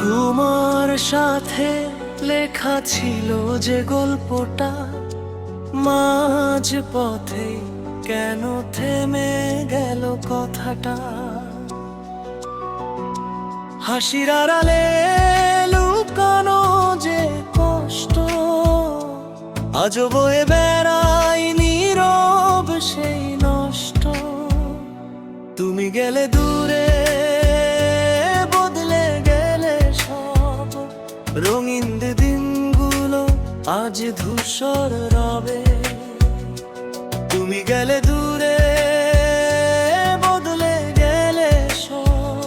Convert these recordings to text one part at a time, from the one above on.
তোমার সাথে লেখা ছিল যে গল্পটা মাঝ পথে কেন থেমে গেল কথাটা। হাসির আড়ালে লুকানো যে কষ্ট আজও বয়ে বেড়াই নীরব সেই নষ্ট। তুমি গেলে দূরে বদলে গেলে সব, রঙিন দিনগুলো আজ ধূসর রবে। তুমি গেলে দূরে বদলে গেলে সব,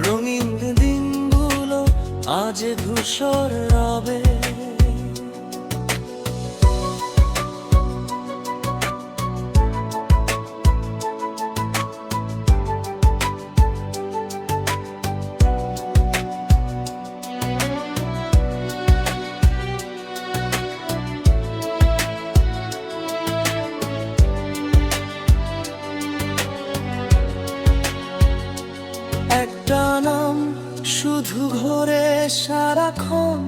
রঙিন দিনগুলো আজ ধূসর রবে। একটা নাম শুধু ঘোরে সারাক্ষণ,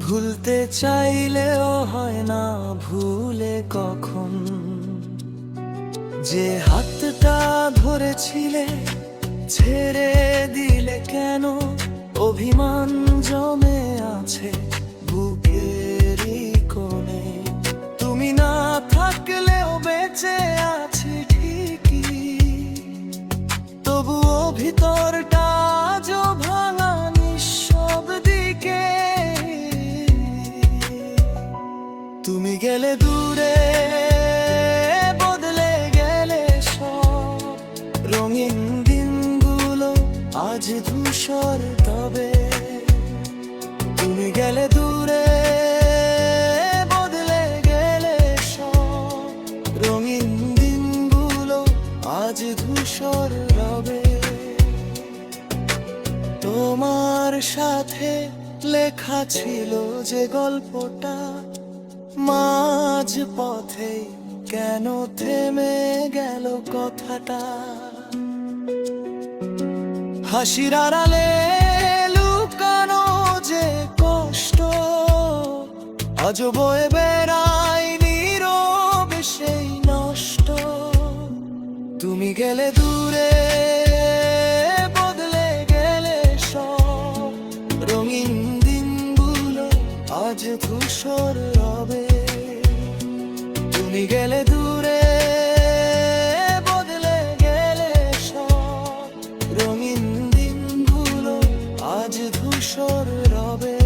ভুলতে চাইলেও হয় না ভুলে কখন। যে হাতটা ধরেছিলে ছেড়ে দিলে কেন, অভিমান জমে আছে বুকেরই কোণে। তুমি না থাকলেও বেঁচে আছি ঠিকই, তবুও ভিতরটা আজও ভাঙা নিঃসব দিকে। তুমি গেলে দূরে বদলে গেলে সব, রঙিন দিনগুলো আজ ধূসর তবে। তুমি গেলে দূরে বদলে গেলে সব, রঙিন দিনগুলো আজ ধূসর রবে। তোমার সাথে লেখা ছিল যে গল্পটা মাঝ পথে কেন থেমে গেল কথাটা। হাসির আড়ালে লুকানো যে কষ্ট আজও বয়ে বেড়াই নীরব সেই নষ্ট। তুমি গেলে দূরে বদলে গেলে সব, রঙিন দিনগুলো আজ ধূসর রবে। তুমি গেলে দূরে বদলে গেলে সব, রঙিন দিনগুলো আজ ধূসর রবে।